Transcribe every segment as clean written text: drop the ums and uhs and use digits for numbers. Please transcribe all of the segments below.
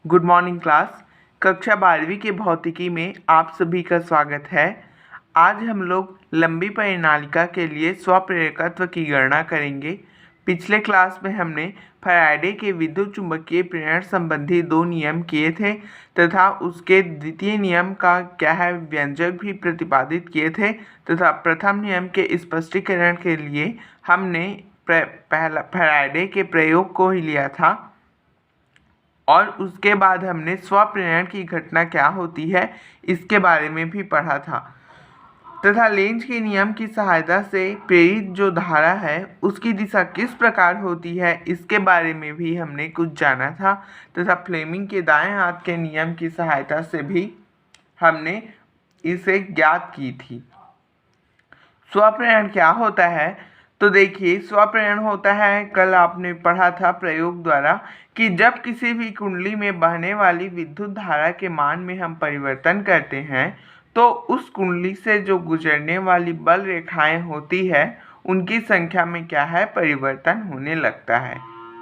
Good morning class. कक्षा 12वीं के भौतिकी में आप सभी का स्वागत है। आज हम लोग लंबी परिनालिका के लिए स्वप्रेरकत्व की गणना करेंगे। पिछले क्लास में हमने फैराडे के विद्युत चुंबकीय प्रेरण संबंधी 2 नियम किए थे तथा उसके द्वितीय नियम का क्या है व्यंजक भी प्रतिपादित किए थे तथा प्रथम नियम के स्पष्टीकरण के लिए हमने पहला फैराडे के प्रयोग को ही लिया था और उसके बाद हमने स्वप्रेरण की घटना क्या होती है इसके बारे में भी पढ़ा था तथा लेंज के नियम की सहायता से प्रेरित जो धारा है उसकी दिशा किस प्रकार होती है इसके बारे में भी हमने कुछ जाना था तथा फ्लेमिंग के दाएं हाथ के नियम की सहायता से भी हमने इसे ज्ञात की थी। स्वप्रेरण क्या होता है? तो देखिए, स्वप्रेरण होता है, कल आपने पढ़ा था प्रयोग द्वारा, कि जब किसी भी कुंडली में बहने वाली विद्युत धारा के मान में हम परिवर्तन करते हैं तो उस कुंडली से जो गुजरने वाली बल रेखाएं होती है उनकी संख्या में क्या है परिवर्तन होने लगता है।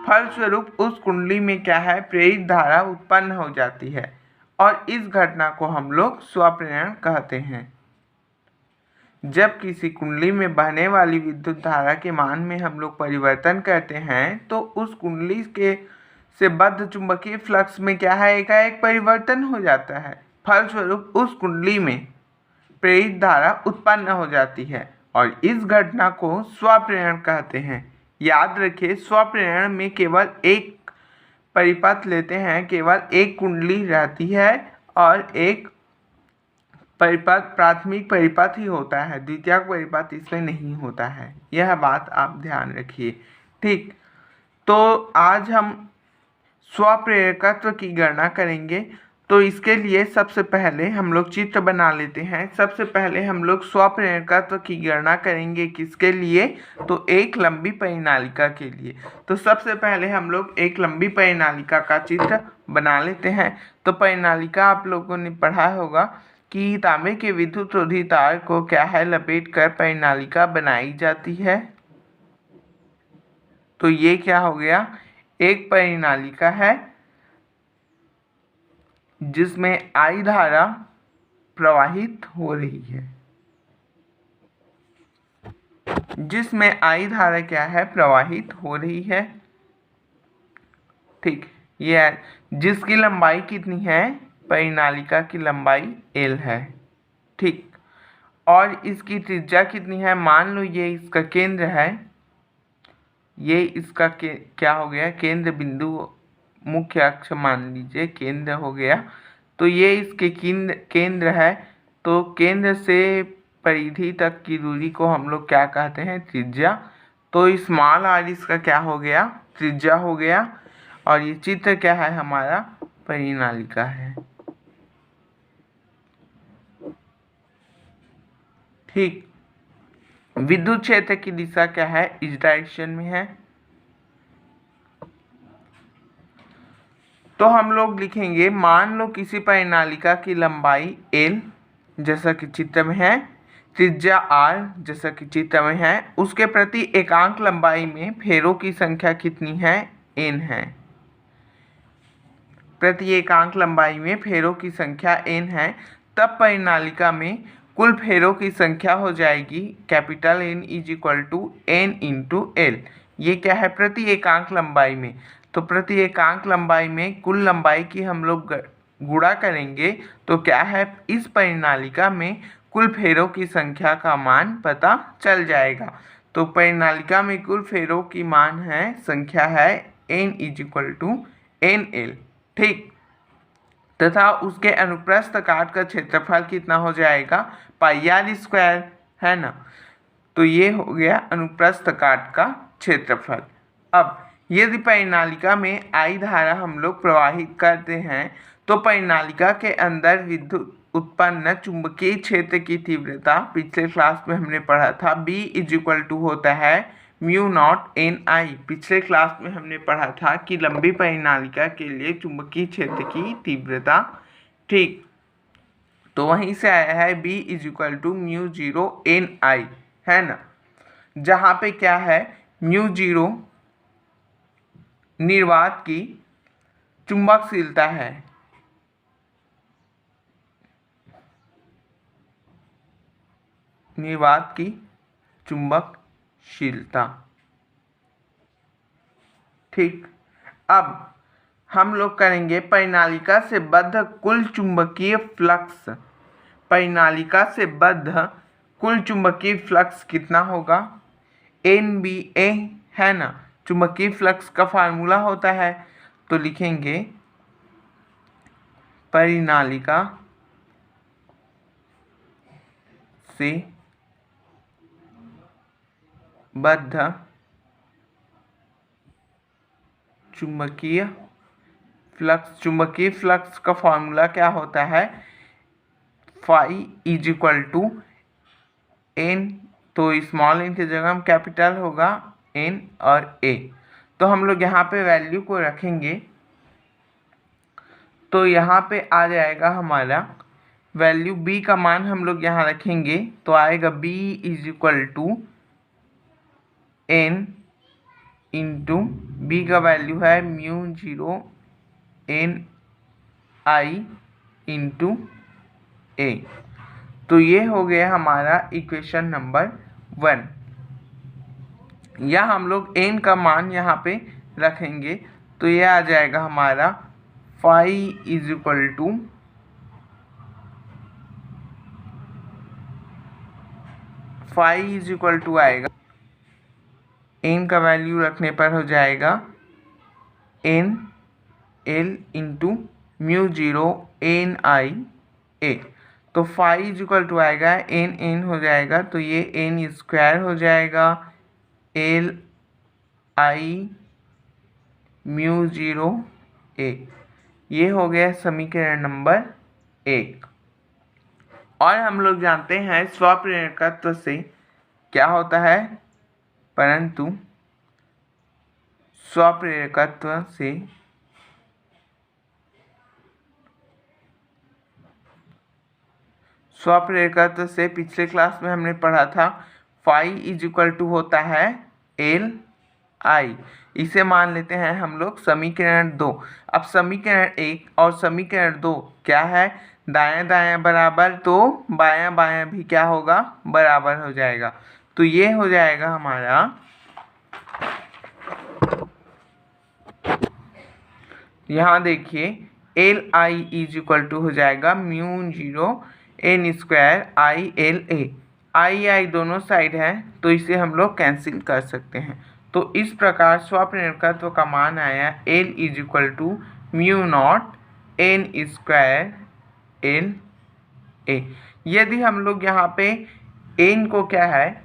फलस्वरूप उस कुंडली में क्या है प्रेरित धारा उत्पन्न हो जाती है और इस घटना को हम लोग स्वप्रेरण कहते हैं। जब किसी कुंडली में बहने वाली विद्युत धारा के मान में हम लोग परिवर्तन करते हैं तो उस कुंडली के से बद्ध चुंबकीय फ्लक्स में क्या है एकाएक परिवर्तन हो जाता है। फलस्वरूप उस कुंडली में प्रेरित धारा उत्पन्न हो जाती है और इस घटना को स्वप्रेरण कहते हैं। याद रखिए, स्वप्रेरण में केवल एक परिपथ लेते हैं, केवल एक कुंडली रहती है और एक परिपथ प्राथमिक परिपथ ही होता है, द्वितीयक परिपथ इसमें नहीं होता है। यह बात आप ध्यान रखिए। ठीक, तो आज हम स्वप्रेरकत्व की गणना करेंगे। तो इसके लिए सबसे पहले हम लोग चित्र बना लेते हैं। सबसे पहले हम लोग स्वप्रेरकत्व की गणना करेंगे किसके लिए? तो एक लंबी परिनालिका के लिए। तो सबसे पहले हम लोग एक लंबी परिनालिका का चित्र बना लेते हैं। तो परिनालिका आप लोगों ने पढ़ा होगा कि तांबे के विद्युत रोधी तार को क्या है लपेट कर परिनालिका बनाई जाती है। तो ये क्या हो गया, एक परिनालिका है जिसमें I धारा प्रवाहित हो रही है, जिसमें I धारा क्या है प्रवाहित हो रही है। ठीक, ये है जिसकी लंबाई कितनी है, परिनालिका की लंबाई L है। ठीक, और इसकी त्रिज्या कितनी है? मान लो ये इसका केंद्र है, ये इसका क्या हो गया केंद्र बिंदु, मुख्य अक्ष मान लीजिए केंद्र हो गया। तो ये इसके केंद्र है। तो केंद्र से परिधि तक की दूरी को हम लोग क्या कहते हैं? त्रिज्या। तो स्मॉल r इसका क्या हो गया? त्रिज्या हो गया। और ये चित्र क्या है हमारा? परिनालिका है। ठीक, विद्युत क्षेत्र की दिशा क्या है? इस डायरेक्शन में है। तो हम लोग लिखेंगे, मान लो किसी परिनालिका की लंबाई L जैसा कि चित्र में है, त्रिज्या R जैसा कि चित्र में है, उसके प्रति एकांक लंबाई में फेरों की संख्या कितनी है? N है। प्रति एकांक लंबाई में फेरों की संख्या N है। तब परिनालिका में कुल फेरों की संख्या हो जाएगी capital N is equal to N into L। ये क्या है? प्रति एकांक लंबाई में। तो प्रति एकांक लंबाई में कुल लंबाई की हम लोग गुणा करेंगे तो क्या है, इस परिनालिका में कुल फेरों की संख्या का मान पता चल जाएगा। तो परिनालिका में कुल फेरों की मान है संख्या है N is equal to NL। ठीक, तथा उसके अनुप्रस्थ काट का क्षेत्रफल कितना हो जाएगा? पाई r स्क्वायर, है ना। तो ये हो गया अनुप्रस्थ काट का क्षेत्रफल। अब यदि परिनालिका में I धारा हम लोग प्रवाहित करते हैं तो परिनालिका के अंदर विद्युत उत्पन्न चुंबकीय क्षेत्र की तीव्रता पिछले क्लास में हमने पढ़ा था B इज इक्वल टू होता है म्यू नॉट NI। पिछले क्लास में हमने पढ़ा था कि लंबी परिनालिका के लिए चुंबकीय क्षेत्र की तीव्रता। ठीक, तो वहीं से आया है B is equal to mu 0 NI, है ना, जहाँ पे क्या है म्यू 0 निर्वात की चुंबकशीलता है। निर्वात की चुंबकशीलता। ठीक, अब हम लोग करेंगे परिनालिका से बद्ध कुल चुंबकीय फ्लक्स। परिनालिका से बद्ध कुल चुंबकीय फ्लक्स कितना होगा? NBA है ना, चुंबकीय फ्लक्स का फार्मूला होता है। तो लिखेंगे परिनालिका से बद्ध चुंबकीय फ्लक्स का फॉर्मूला क्या होता है? Phi is equal to N, तो स्मॉल एन की जगह हम कैपिटल होगा एन और ए। तो हम लोग यहाँ पे वैल्यू को रखेंगे, तो यहाँ पे आ जाएगा हमारा वैल्यू बी का मान हम लोग यहाँ रखेंगे, तो आएगा B is equal to N into B का वैल्यू है μ0 एन आई इंटू ए। तो ये हो गया हमारा इक्वेशन नंबर 1। या हम लोग एन का मान यहाँ पे रखेंगे, तो ये आ जाएगा हमारा फाई इज इक्वल टू आएगा, एन का वैल्यू रखने पर हो जाएगा एन एल इंटू μ0 एन आई ए। तो फाई इज इक्वल टू आएगा एन एन हो जाएगा, तो ये एन स्क्वायर हो जाएगा एल आई μ0 ए। ये हो गया समीकरण नंबर 1। और हम लोग जानते हैं स्वप्रेरकत्व से क्या होता है, परंतु स्वप्रेरकत्व से पिछले क्लास में हमने पढ़ा था फाई इज इक्वल टू होता है एल आई। इसे मान लेते हैं हम लोग समीकरण 2। अब समीकरण 1 और समीकरण 2 क्या है? दायां दायां बराबर, तो बायां बायां भी क्या होगा? बराबर हो जाएगा। तो ये हो जाएगा हमारा यहाँ देखिए L I is equal to हो जाएगा μ0 N square I L A. I दोनों साइड है, तो इसे हम लोग कैंसिल कर सकते हैं। तो इस प्रकार स्वप्रेरकत्व का मान आया L is equal to μ0 N square L A. यदि हम लोग यहाँ पे एन को क्या है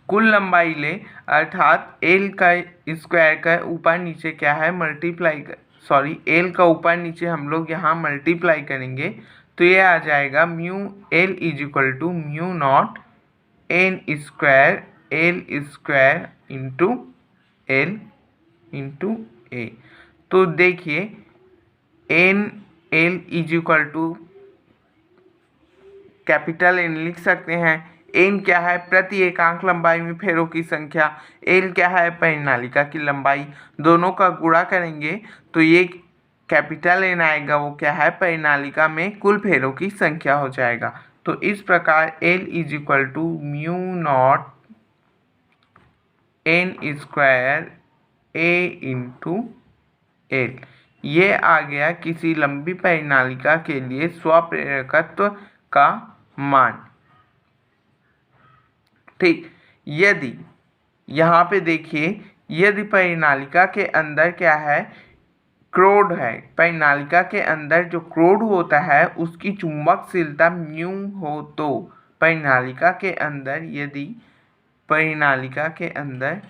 कुल लंबाई ले, अर्थात एल का स्क्वायर का ऊपर नीचे क्या है एल का ऊपर नीचे हम लोग यहाँ मल्टीप्लाई करेंगे, तो ये आ जाएगा L is equal to μ0 N square L square into A. तो देखिए N L is equal to capital N लिख सकते हैं। एन क्या है? प्रति एकांक लंबाई में फेरों की संख्या। एल क्या है? परिनालिका की लंबाई। दोनों का गुणा करेंगे तो ये कैपिटल एन आएगा, वो क्या है? परिनालिका में कुल फेरों की संख्या हो जाएगा। तो इस प्रकार L is equal to μ0 N square A into L. ये आ गया किसी लंबी परिनालिका के लिए स्वप्रेरकत्व का मान। ठीक, यदि यहाँ पे देखिए यदि परिनालिका के अंदर क्या है? क्रोड है। परिनालिका के अंदर जो क्रोड होता है उसकी चुंबकशीलता म्यू हो, तो परिनालिका के अंदर यदि परिनालिका के अंदर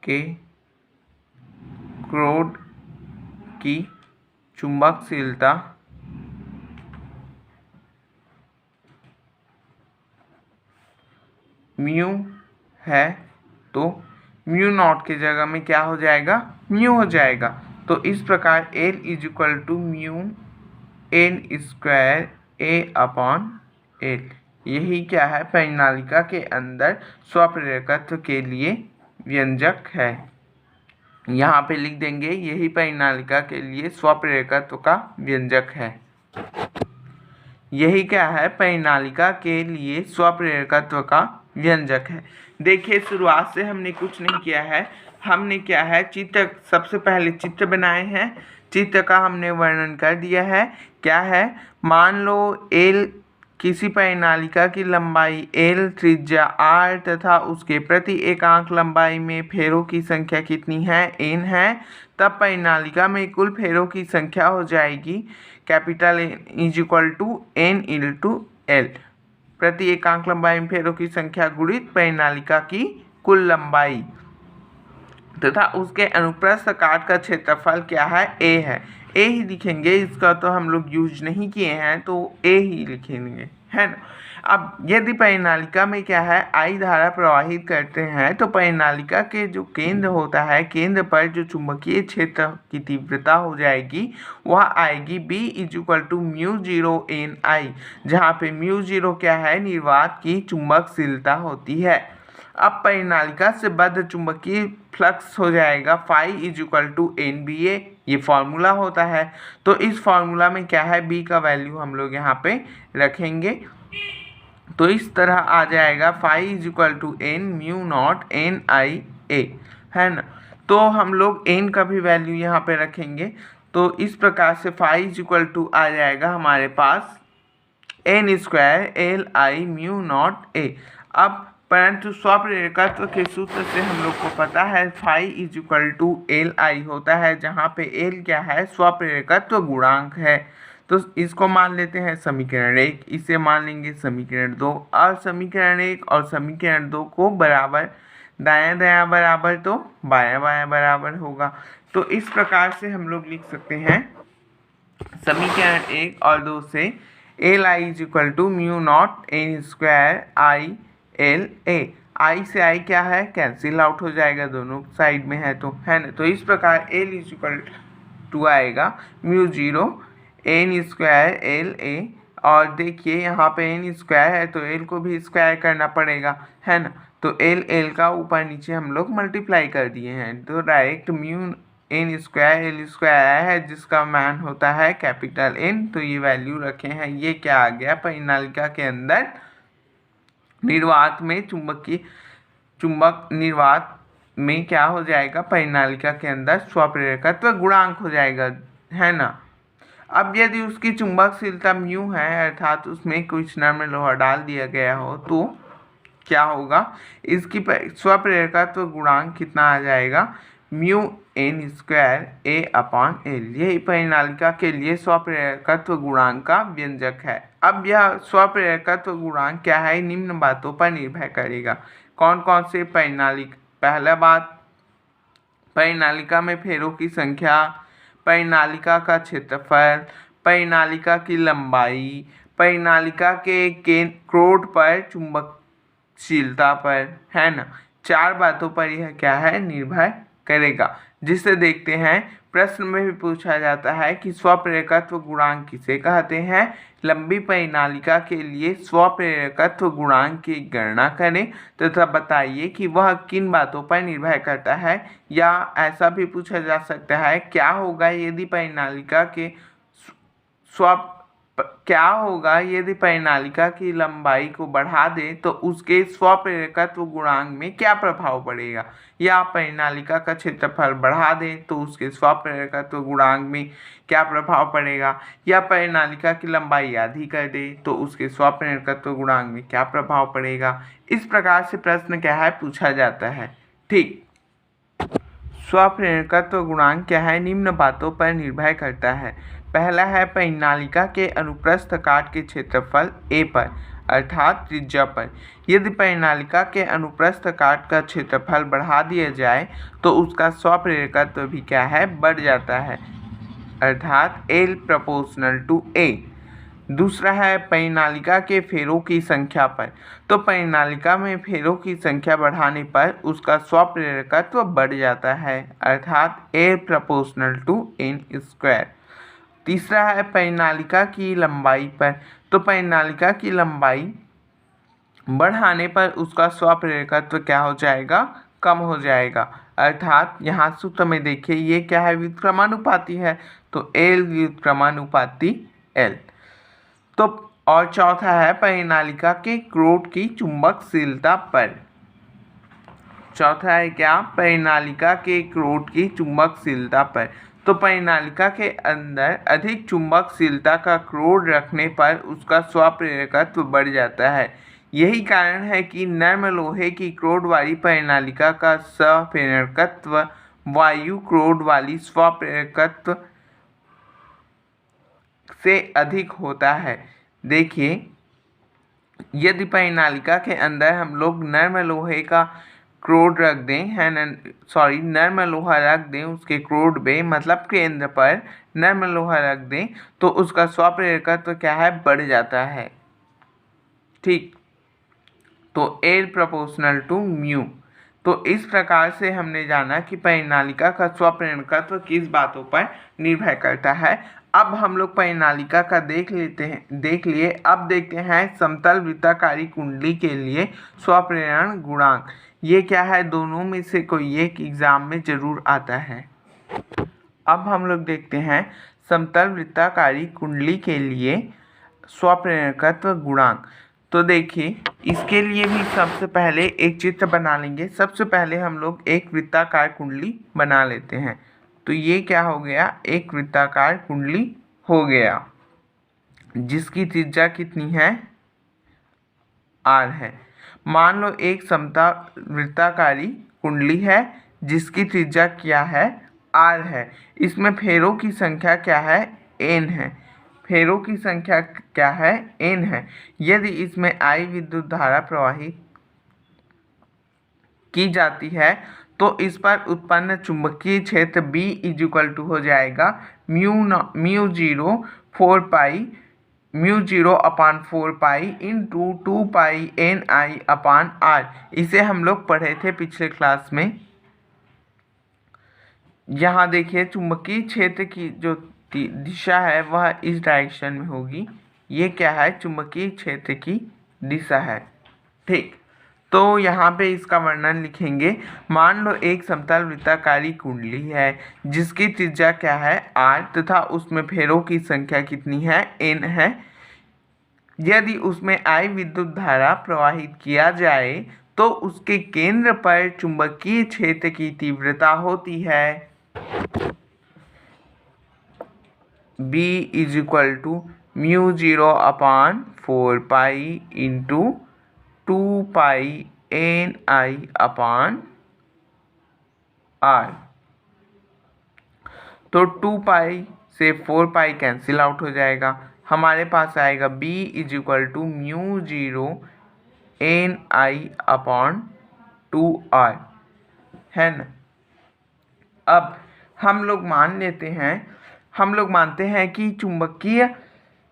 के क्रोड की चुंबकशीलता म्यू है, तो μ0 की जगह में क्या हो जाएगा? म्यू हो जाएगा। तो इस प्रकार L is equal to mu N square A upon L. यही क्या है? परिनालिका के अंदर स्वप्रेरकत्व के लिए व्यंजक है। यहाँ पे लिख देंगे यही परिनालिका के लिए स्वप्रेरकत्व का व्यंजक है। यही क्या है, परिनालिका के लिए स्वप्रेरकत्व का व्यंजक है। देखिए शुरुआत से हमने कुछ नहीं किया है, हमने क्या है चित्र, सबसे पहले चित्र बनाए हैं, चित्र का हमने वर्णन कर दिया है। क्या है, मान लो एल किसी परिनालिका की लंबाई एल, त्रिज्या आर तथा उसके प्रति एकांक लंबाई में फेरों की संख्या कितनी है, एन है। तब परिनालिका में कुल फेरों की संख्या हो जाएगी capital N is equal to N into L. प्रति एकांक लंबाई में फेरों की संख्या गुणित परिनालिका की कुल लंबाई तथा उसके अनुप्रस्थ काट का क्षेत्रफल क्या है, ए है। ए ही लिखेंगे, इसका तो हम लोग यूज नहीं किए हैं तो ए ही लिखेंगे, है ना। अब यदि परिनालिका में क्या है, आई धारा प्रवाहित करते हैं तो परिनालिका के जो केंद्र होता है, केंद्र पर जो चुंबकीय क्षेत्र की तीव्रता हो जाएगी वह आएगी B is equal to μ0 Ni, जहाँ पे μ0 क्या है, निर्वात की चुंबकशीलता होती है। अब परिनालिका से बद्ध चुंबकीय फ्लक्स हो जाएगा phi is equal to NBA, ये फॉर्मूला होता है। तो इस फॉर्मूला में क्या है, B का वैल्यू हम लोग यहाँ पे रखेंगे। तो इस तरह आ जाएगा phi is equal to N mu naught NIA, है ना। तो हम लोग n का भी वैल्यू यहाँ पे रखेंगे। तो इस प्रकार से फाई इज इक्वल टू आ जाएगा हमारे पास n square LI mu naught A। अब परंतु स्वप्रेरकत्व के सूत्र से हम लोग को पता है phi is equal to LI होता है, जहाँ पे L क्या है, स्वप्रेरकत्व गुणांक है। तो इसको मान लेते हैं समीकरण 1, इसे मान लेंगे समीकरण 2, और समीकरण 1 और समीकरण 2 को बराबर, दायां दायां बराबर तो बायां बायां बराबर होगा। तो इस प्रकार से हम लोग लिख सकते हैं समीकरण 1 और 2 से LI is equal to mu naught N square ILA। I से आई क्या है, कैंसिल आउट हो जाएगा, दोनों साइड में है तो, है ना। तो इस प्रकार L इज इक्वल टू आएगा μ0 N स्क्वायर LA, और देखिए यहाँ पे N स्क्वायर है तो L को भी स्क्वायर करना पड़ेगा, है ना। तो L का ऊपर नीचे हम लोग मल्टीप्लाई कर दिए हैं, तो direct mu N square L square आया है, जिसका मान होता है कैपिटल N। तो ये वैल्यू रखे हैं। ये क्या आ गया, परिनालिका के अंदर निर्वात में चुंबक निर्वात में क्या हो जाएगा, परिनालिका के अंदर स्वप्रेरकत्व गुणांक हो जाएगा, है ना। अब यदि उसकी चुंबकशीलता म्यू है, अर्थात उसमें कुछ नम्र लोहा डाल दिया गया हो, तो क्या होगा, इसकी स्वप्रेरकत्व गुणांक कितना आ जाएगा, म्यू N स्क्वायर A/L। यही परिनालिका के लिए स्वप्रेरकत्व गुणांक का व्यंजक है। अब यह स्वप्रेरकत्व गुणांक क्या है, निम्न बातों पर निर्भर करेगा। कौन कौन से परिनालिका, पहला बात परिनालिका में फेरों की संख्या, परिनालिका का क्षेत्रफल, परिनालिका की लंबाई, परिनालिका के क्रोध पर चुंबकशीलता पर, है ना। 4 बातों पर यह क्या है, निर्भर करेगा। जिसे देखते हैं प्रश्न में भी पूछा जाता है कि स्वप्रेरकत्व गुणांक किसे कहते हैं। लंबी परिनालिका के लिए स्वप्रेरकत्व गुणांक की गणना करें तथा बताइए कि वह किन बातों पर निर्भर करता है। या ऐसा भी पूछा जा सकता है, क्या होगा यदि परिनालिका के क्या होगा यदि परिनालिका की लंबाई को बढ़ा दे तो उसके स्वप्रेरकत्व गुणांक में क्या प्रभाव पड़ेगा। या परिनालिका का क्षेत्रफल बढ़ा दे तो उसके स्वप्रेरकत्व गुणांक में क्या प्रभाव पड़ेगा। या परिनालिका की लंबाई आधी कर दे तो उसके स्वप्रेरकत्व गुणांक में क्या प्रभाव पड़ेगा। इस प्रकार से प्रश्न क्या है, पूछा जाता है। ठीक, स्वप्रेरकत्व गुणांक क्या है, निम्न बातों पर निर्भर करता है। पहला है परिनालिका के अनुप्रस्थ काट के क्षेत्रफल A पर, अर्थात त्रिज्या पर। यदि परिनालिका के अनुप्रस्थ काट का क्षेत्रफल बढ़ा दिया जाए तो उसका स्वप्रेरकत्व भी क्या है, बढ़ जाता है, अर्थात L प्रोपोर्शनल टू A। दूसरा है परिनालिका के फेरों की संख्या पर। तो परिनालिका में फेरों की संख्या बढ़ाने पर उसका स्वप्रेरकत्व बढ़ जाता है, अर्थात A proportional to N square. तीसरा है परिनालिका की लंबाई पर। तो परिनालिका की लंबाई बढ़ाने पर उसका स्वप्रेरकत्व क्या हो जाएगा, कम हो जाएगा। अर्थात यहाँ सूत्र में देखिए ये क्या है, व्युत्क्रमानुपाती है, तो एल व्युत्क्रमानुपाती एल। तो और चौथा है परिनालिका के क्रोट की चुंबकशीलता पर। चौथा है क्या, परिनालिका के क्रोट की चुंबकशीलता पर। तो परिनालिका के अंदर अधिक चुंबकशीलता का क्रोड रखने पर उसका स्वप्रेरकत्व बढ़ जाता है। यही कारण है कि नर्म लोहे की क्रोड वाली परिनालिका का स्वप्रेरकत्व वायु क्रोड वाली स्वप्रेरकत्व से अधिक होता है। देखिए, यदि परिनालिका के अंदर हम लोग नर्म लोहे का क्रोड रख दें, है नर्म लोहा रख दें, उसके क्रोड पे मतलब केंद्र पर नर्म लोहा रख दें, तो उसका स्वप्रेरकत्व क्या है, बढ़ जाता है। ठीक, तो एल प्रोपोर्शनल टू म्यू। तो इस प्रकार से हमने जाना कि परिनालिका का स्वप्रेरकत्व किस बातों पर निर्भर करता है। अब हम लोग परिनालिका का देख लिए। अब देखते हैं समतल वृत्ताकारी कुंडली के लिए स्वप्रेरण गुणांक। ये क्या है, दोनों में से कोई एक एग्जाम में जरूर आता है। अब हम लोग देखते हैं समतल वृत्ताकारी कुंडली के लिए स्वप्रेरकत्व गुणांक। तो देखिए, इसके लिए भी सबसे पहले एक चित्र बना लेंगे। सबसे पहले हम लोग एक वृत्ताकार कुंडली बना लेते हैं। तो ये क्या हो गया, एक वृत्ताकार कुंडली हो गया जिसकी त्रिज्या कितनी है, आर है। मान लो एक वृत्ताकारी कुंडली है जिसकी त्रिज्या क्या है, आर है। इसमें फेरों की संख्या क्या है, एन है। फेरों की संख्या क्या है, एन है। यदि इसमें आई विद्युत धारा प्रवाहित की जाती है तो इस पर उत्पन्न चुंबकीय क्षेत्र B इक्वल टू हो जाएगा म्यू जीरो अपान 4 पाई इंटू 2 पाई NI अपान R। इसे हम लोग पढ़े थे पिछले क्लास में। यहाँ देखिए चुंबकीय क्षेत्र की जो दिशा है वह इस डायरेक्शन में होगी। ये क्या है, चुंबकीय क्षेत्र की दिशा है। ठीक, तो यहाँ पे इसका वर्णन लिखेंगे। मान लो एक समतल वृत्ताकारी कुंडली है जिसकी त्रिज्या क्या है, r, तथा उसमें फेरों की संख्या कितनी है, n है। यदि उसमें I विद्युत धारा प्रवाहित किया जाए तो उसके केंद्र पर चुंबकीय क्षेत्र की तीव्रता होती है B = म्यू जीरो अपान 4 पाई इंटू 2 पाई NI अपान R। तो 2 पाई से 4 पाई कैंसिल आउट हो जाएगा। हमारे पास आएगा B = म्यू जीरो NI अपान 2R, है ना। अब हम लोग मानते हैं कि चुंबकीय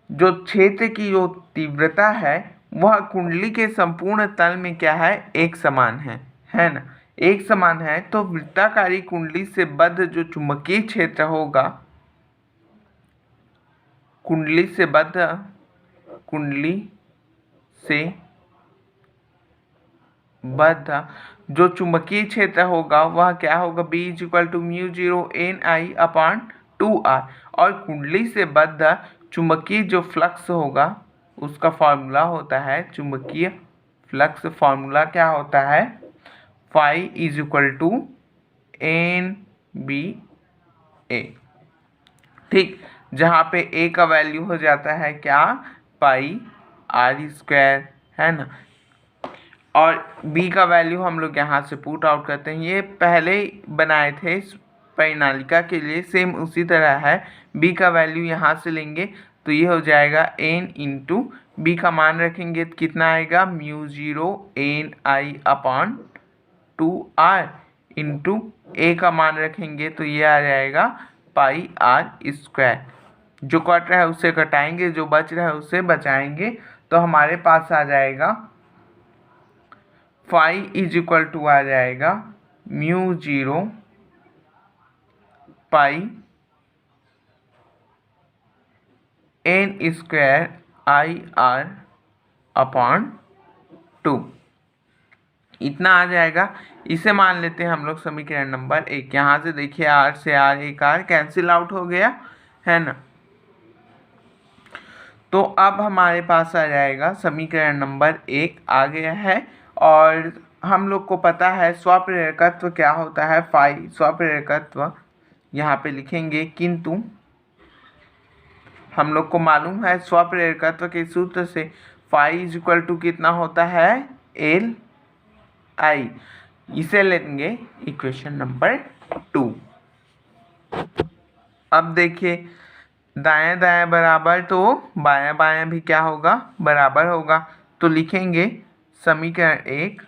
जो क्षेत्र की जो तीव्रता है वह कुंडली के संपूर्ण तल में क्या है, एक समान है ना, एक समान है। तो वृत्ताकारी कुंडली से बद्ध जो चुंबकीय क्षेत्र होगा, कुंडली से बद्ध जो चुंबकीय क्षेत्र होगा वह क्या होगा, B = म्यू जीरो NI अपान 2R। और कुंडली से बद्ध चुंबकीय जो फ्लक्स होगा उसका फॉर्मूला होता है, चुंबकीय फ्लक्स फॉर्मूला क्या होता है, फाई = NBA। ठीक, जहाँ पे A का वैल्यू हो जाता है क्या, पाई R², है ना। और B का वैल्यू हम लोग यहाँ से पुट आउट करते हैं। ये पहले बनाए थे परिनालिका के लिए, सेम उसी तरह है। B का वैल्यू यहाँ से लेंगे तो ये हो जाएगा N इंटू B का मान रखेंगे तो कितना आएगा, mu zero NI upon 2R into A का मान रखेंगे तो ये आ जाएगा पाई R²। जो कट रहा है उससे घटाएंगे, जो बच रहा है उससे बचाएंगे, तो हमारे पास आ जाएगा फाई = आ जाएगा म्यू जीरो पाई N² IR अपान 2। इतना आ जाएगा। इसे मान लेते हैं हम लोग समीकरण नंबर 1। यहाँ से देखिए R से R एक R कैंसिल आउट हो गया है ना। तो अब हमारे पास आ जाएगा समीकरण नंबर 1 आ गया है। और हम लोग को पता है स्वप्रेरकत्व क्या होता है। फाई स्वप्रेरकत्व यहाँ पे लिखेंगे, किंतु हम लोग को मालूम है स्वप्रेरकत्व के सूत्र से फाई इज इक्वल टू कितना होता है, एल आई। इसे लेंगे इक्वेशन नंबर 2। अब देखिए दाएं दाएं बराबर, तो बायां बायां भी क्या होगा, बराबर होगा। तो लिखेंगे समीकरण 1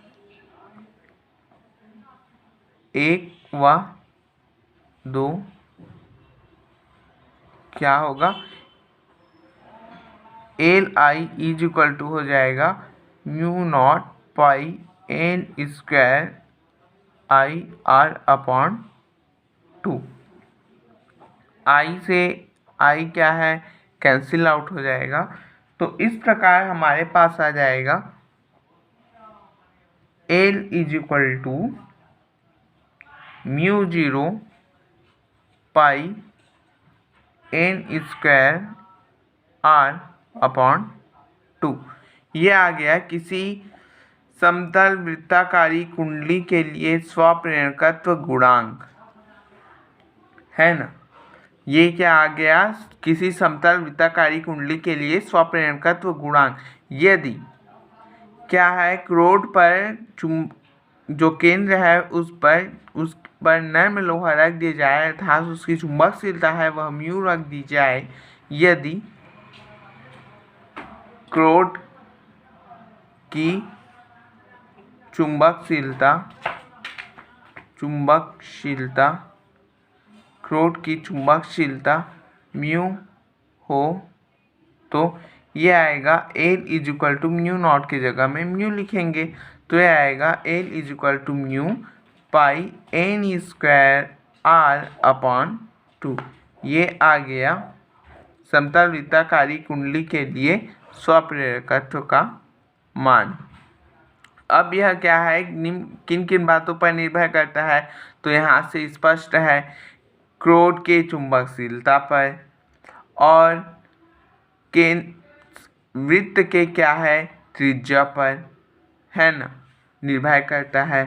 व 2 क्या होगा, L I is equal to हो जाएगा mu naught pi N square I R upon 2। I से आई क्या है, कैंसिल आउट हो जाएगा। तो इस प्रकार हमारे पास आ जाएगा L is equal to mu 0 pi N square R upon 2। ये आ गया किसी समतल वृत्ताकारी कुंडली के लिए स्वप्रेरकत्व गुणांक, है ना। ये क्या आ गया, किसी समतल वृत्ताकारी कुंडली के लिए स्वप्रेरकत्व गुणांक। यदि क्या है, क्रोड पर जो केंद्र है उस पर नर्म लोहा रख दिया जाए, अर्थात उसकी चुंबकशीलता है वह म्यू रख दी जाए। यदि क्रोड की चुंबकशीलता म्यू हो तो ये आएगा L is equal to mu naught की जगह में म्यू लिखेंगे, तो ये आएगा L is equal to mu pi N square R upon 2। ये आ गया समतल वृत्ताकारी कुंडली के लिए स्वप्रेरकत्व का मान। अब यह क्या है, किन किन बातों पर निर्भर करता है, तो यहाँ से स्पष्ट है क्रोड के चुंबकशीलता पर और के वृत्त के क्या है, त्रिज्या पर, है ना, निर्भर करता है।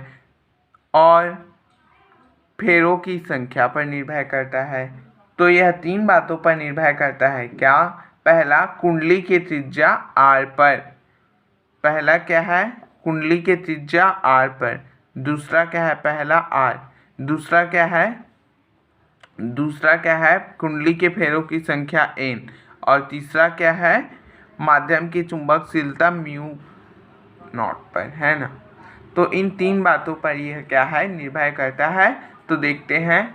और फेरों की संख्या पर निर्भर करता है। तो यह 3 बातों पर निर्भर करता है। क्या, पहला कुंडली की त्रिज्या r पर, पहला क्या है, कुंडली के त्रिज्या r पर। दूसरा क्या है, पहला r। दूसरा क्या है कुंडली के फेरों की संख्या n। और तीसरा क्या है, माध्यम की चुंबकशीलता म्यू नॉट पर, है ना। तो इन 3 बातों पर यह क्या है, निर्भर करता है। तो देखते हैं,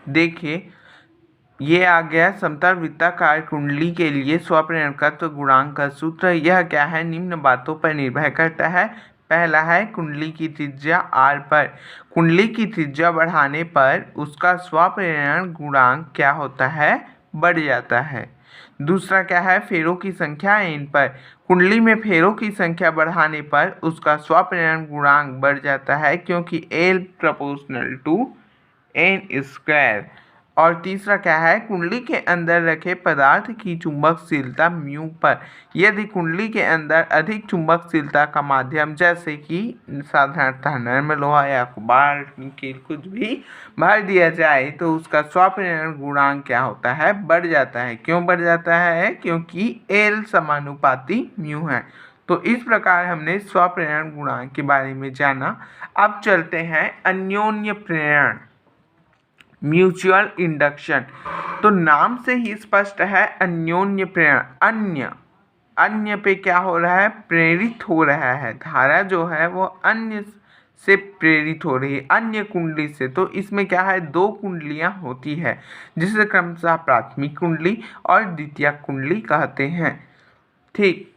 देखिए ये आ गया समतल वृत्ताकार कुंडली के लिए स्वप्रेरकत्व गुणांक का सूत्र। यह क्या है, निम्न बातों पर निर्भर करता है। पहला है कुंडली की त्रिज्या r पर। कुंडली की त्रिज्या बढ़ाने पर उसका स्वप्रेरण गुणांक क्या होता है, बढ़ जाता है। दूसरा क्या है, फेरों की संख्या n पर। कुंडली में फेरों की संख्या बढ़ाने पर उसका स्वप्रेरण गुणांक बढ़ जाता है, क्योंकि L proportional to n square. और तीसरा क्या है, कुंडली के अंदर रखे पदार्थ की चुंबकशीलता म्यू पर। यदि कुंडली के अंदर अधिक चुंबकशीलता का माध्यम, जैसे कि साधारणतः नर्म लोहा या गुबार की कुछ भी भर दिया जाए, तो उसका स्वप्रेरण गुणांक क्या होता है, बढ़ जाता है। क्यों बढ़ जाता है, क्योंकि L समानुपाती म्यू है। तो इस प्रकार हमने स्वप्रेरण गुणांक के बारे में जाना। अब चलते हैं अन्योन्य प्रेरण, म्यूचुअल इंडक्शन। तो नाम से ही स्पष्ट है अन्योन्य प्रेरण। अन्य पे क्या हो रहा है, प्रेरित हो रहा है। धारा जो है वो अन्य से प्रेरित हो रही है, अन्य कुंडली से। तो इसमें क्या है, 2 कुंडलियां होती है, जिसे क्रमशः प्राथमिक कुंडली और द्वितीयक कुंडली कहते हैं। ठीक,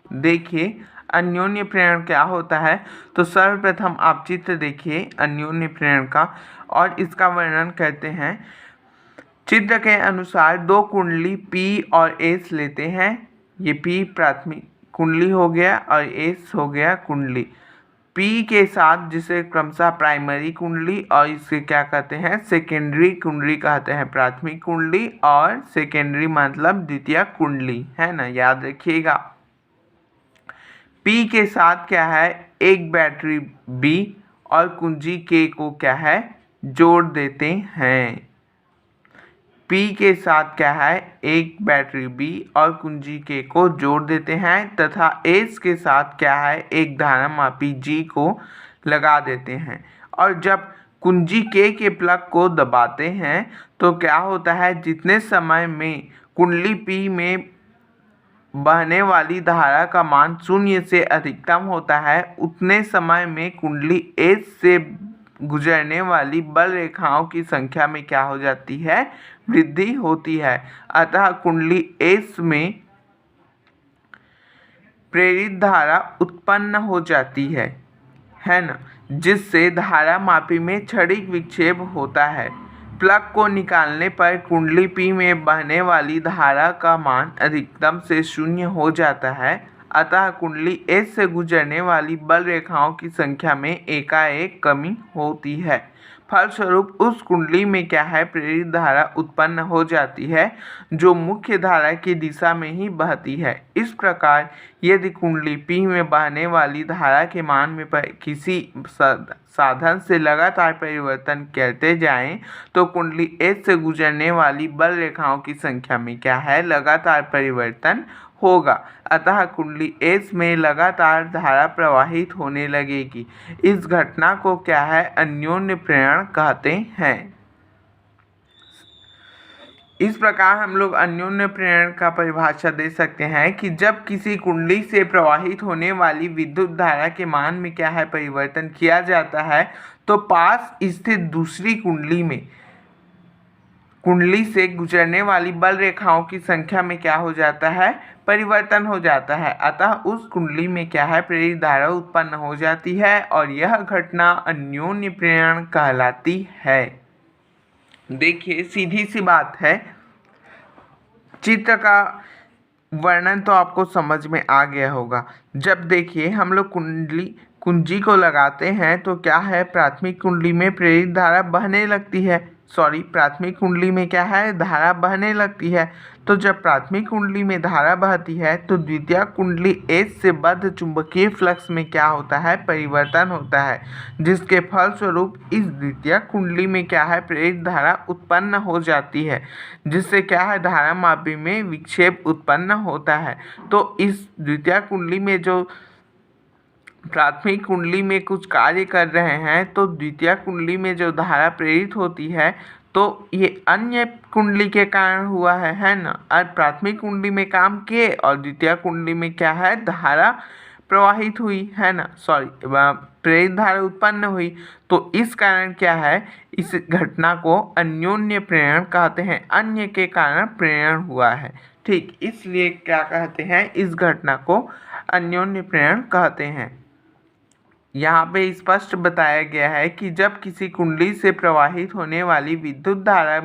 देखिए अन्योन्य प्रेरण क्या होता है। तो सर्वप्रथम आप चित्र देखिए अन्योन्य प्रेरण का और इसका वर्णन करते हैं। चित्र के अनुसार 2 कुंडली P और S लेते हैं। ये P प्राथमिक कुंडली हो गया और S हो गया कुंडली। पी के साथ, जिसे क्रमशः प्राइमरी कुंडली और इसे क्या कहते हैं, सेकेंडरी कुंडली कहते हैं। प्राथमिक कुंडली और सेकेंडरी मतलब द्वितीय कुंडली, है ना, याद रखिएगा। पी के साथ क्या है, एक बैटरी बी और कुंजी के को क्या है, जोड़ देते हैं। पी के साथ क्या है, एक बैटरी बी और कुंजी के को जोड़ देते हैं तथा एस के साथ क्या है, एक धारामापी जी को लगा देते हैं। और जब कुंजी के प्लग को दबाते हैं तो क्या होता है, जितने समय में कुंडली पी में बहने वाली धारा का मान 0 से अधिकतम होता है, उतने समय में कुंडली एस से गुजरने वाली बल रेखाओं की संख्या में क्या हो जाती है, वृद्धि होती है। अतः कुंडली एस में प्रेरित धारा उत्पन्न हो जाती है ना, जिससे धारा मापी में क्षणिक विक्षेप होता है। प्लग को निकालने पर कुंडली पी में बहने वाली धारा का मान अधिकतम से 0 हो जाता है। अतः कुंडली एस से गुजरने वाली बल रेखाओं की संख्या में एकाएक कमी होती है। फलस्वरूप उस कुंडली में क्या है, प्रेरित धारा उत्पन्न हो जाती है जो मुख्य धारा की दिशा में ही बहती है। इस प्रकार यदि कुंडली पी में बहने वाली धारा के मान में किसी साधन से लगातार परिवर्तन करते जाएं तो कुंडली एस से गुजरने वाली बल रेखाओं की संख्या में क्या है, लगातार परिवर्तन होगा। अतः कुंडली एस में लगातार धारा प्रवाहित होने लगेगी। इस घटना को क्या है, अन्योन्य प्रेरण कहते हैं। इस प्रकार हम लोग अन्योन्य प्रेरण का परिभाषा दे सकते हैं कि जब किसी कुंडली से प्रवाहित होने वाली विद्युत धारा के मान में क्या है, परिवर्तन किया जाता है तो पास स्थित दूसरी कुंडली से गुजरने वाली बल रेखाओं की संख्या में क्या हो जाता है, परिवर्तन हो जाता है। अतः उस कुंडली में क्या है, प्रेरित धारा उत्पन्न हो जाती है और यह घटना अन्योन्य प्रेरण कहलाती है। देखिए सीधी सी बात है, चित्र का वर्णन तो आपको समझ में आ गया होगा। जब देखिए हम लोग कुंजी को लगाते हैं तो क्या है, प्राथमिक कुंडली में प्रेरित धारा बहने लगती है, प्राथमिक कुंडली में क्या है, धारा बहने लगती है। तो जब प्राथमिक कुंडली में धारा बहती है तो द्वितीय कुंडली एस से बद्ध चुंबकीय फ्लक्स में क्या होता है, परिवर्तन होता है, जिसके फलस्वरूप इस द्वितीय कुंडली में क्या है, प्रेरित धारा उत्पन्न हो जाती है, जिससे क्या है, धारा मापी में विक्षेप उत्पन्न होता है। तो इस द्वितीय कुंडली में जो प्राथमिक कुंडली में कुछ कार्य कर रहे हैं तो द्वितीय कुंडली में जो धारा प्रेरित होती है तो ये अन्य कुंडली के कारण हुआ है ना। और प्राथमिक कुंडली में काम किए और द्वितीय कुंडली में क्या है, धारा प्रवाहित हुई, है ना, प्रेरित धारा उत्पन्न हुई। तो इस कारण क्या है, इस घटना को अन्योन्य प्रेरण कहते हैं, अन्य के कारण प्रेरण हुआ है। ठीक, इसलिए क्या कहते हैं, इस घटना को अन्योन्य प्रेरण कहते हैं। यहाँ पे स्पष्ट बताया गया है कि जब किसी कुंडली से प्रवाहित होने वाली विद्युत धारा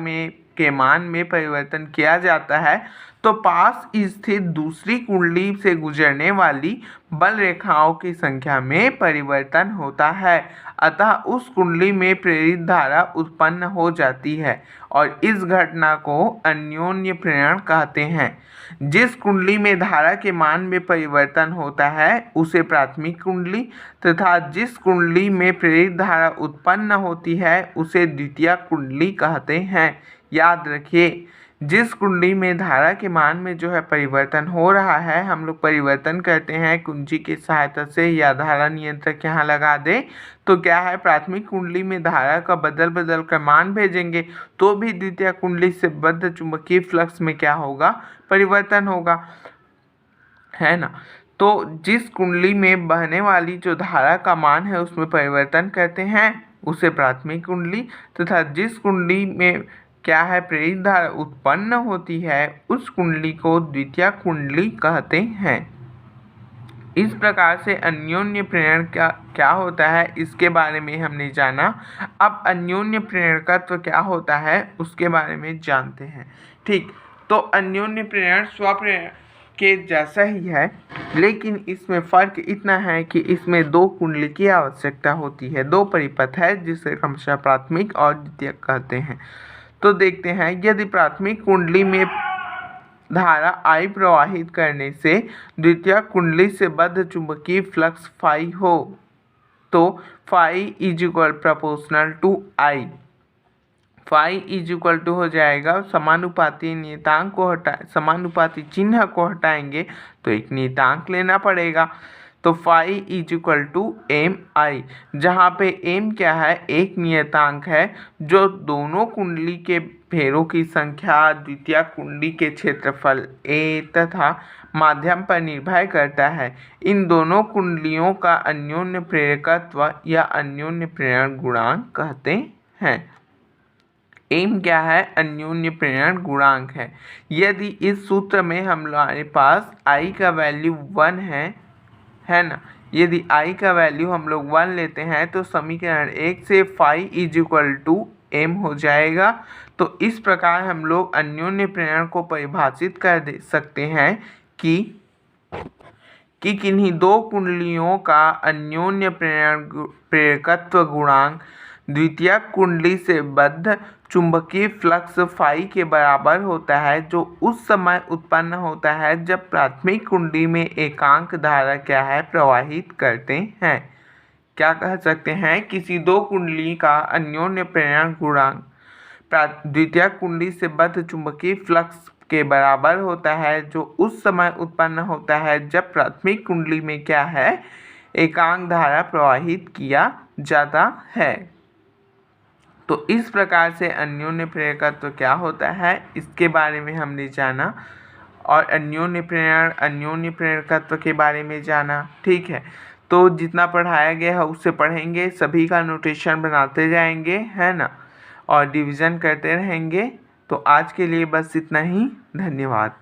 के मान में परिवर्तन किया जाता है तो पास स्थित दूसरी कुंडली से गुजरने वाली बल रेखाओं की संख्या में परिवर्तन होता है। अतः उस कुंडली में प्रेरित धारा उत्पन्न हो जाती है और इस घटना को अन्योन्य प्रेरण कहते हैं। जिस कुंडली में धारा के मान में परिवर्तन होता है उसे प्राथमिक कुंडली तथा जिस कुंडली में प्रेरित धारा उत्पन्न होती है उसे द्वितीय कुंडली कहते हैं। याद रखिए, जिस कुंडली में धारा के मान में जो है परिवर्तन हो रहा है, हम लोग परिवर्तन करते हैं कुंजी की सहायता से या धारा नियंत्रक यहाँ लगा दे तो क्या है, प्राथमिक कुंडली में धारा का बदल कर मान भेजेंगे तो भी द्वितीय कुंडली से बद्ध चुंबकीय फ्लक्स में क्या होगा, परिवर्तन होगा, है ना। तो जिस कुंडली में बहने वाली जो धारा का मान है उसमें परिवर्तन करते हैं उसे प्राथमिक कुंडली तथा जिस कुंडली में क्या है, प्रेरित धारा उत्पन्न होती है उस कुंडली को द्वितीय कुंडली कहते हैं। इस प्रकार से अन्योन्य प्रेरण क्या होता है इसके बारे में हमने जाना। अब अन्योन्य प्रेरकत्व क्या होता है उसके बारे में जानते हैं। ठीक, तो अन्योन्य प्रेरण स्वप्रेरण के जैसा ही है, लेकिन इसमें फ़र्क इतना है कि इसमें 2 कुंडली की आवश्यकता होती है, 2 परिपथ है जिसे क्रमशः प्राथमिक और द्वितीयक कहते हैं। तो देखते हैं, यदि प्राथमिक कुंडली में धारा I प्रवाहित करने से द्वितीयक कुंडली से बद्ध चुंबकीय फ्लक्स फाई हो तो phi is equal proportional to I। Phi is equal to हो जाएगा, समानुपाती नियतांक को समानुपाती चिन्ह को हटाएंगे तो एक नियतांक लेना पड़ेगा, तो phi is equal to M I, जहाँ पे एम क्या है, एक नियतांक है जो दोनों कुंडली के फेरों की संख्या, द्वितीय कुंडली के क्षेत्रफल ए तथा माध्यम पर निर्भर करता है। इन दोनों कुंडलियों का अन्योन्य प्रेरकत्व या अन्योन्य प्रेरण गुणांक कहते हैं। एम क्या है, अन्योन्य प्रेरण गुणांक है। यदि इस सूत्र में हमारे पास I का वैल्यू 1 है ना, यदि I का वैल्यू हम लोग 1 लेते हैं तो समीकरण 1 से phi is equal to M हो जाएगा। तो इस प्रकार हम लोग अन्योन्य प्रेरण को परिभाषित कर दे सकते हैं कि किन्हीं 2 कुंडलियों का अन्योन्य प्रेरकत्व गुणांक द्वितीयक कुंडली से बद्ध चुंबकीय फ्लक्स फाई के बराबर होता है, जो उस समय उत्पन्न होता है जब प्राथमिक कुंडली में एकांक धारा क्या है, प्रवाहित करते हैं। क्या कह सकते हैं, किसी 2 कुंडली का अन्योन्य प्रेरण गुणांक द्वितीयक कुंडली से बद्ध चुंबकीय फ्लक्स के बराबर होता है, जो उस समय उत्पन्न होता है जब प्राथमिक कुंडली में क्या है, एकांक धारा प्रवाहित किया जाता है। तो इस प्रकार से अन्योन्य प्रेरकत्व क्या होता है, इसके बारे में हमने जाना और अन्योन्य प्रेरण, अन्योन्य प्रेरकत्व के बारे में जाना। ठीक है, तो जितना पढ़ाया गया है उससे पढ़ेंगे, सभी का नोटेशन बनाते जाएंगे, है ना, और डिवीज़न करते रहेंगे। तो आज के लिए बस इतना ही, धन्यवाद।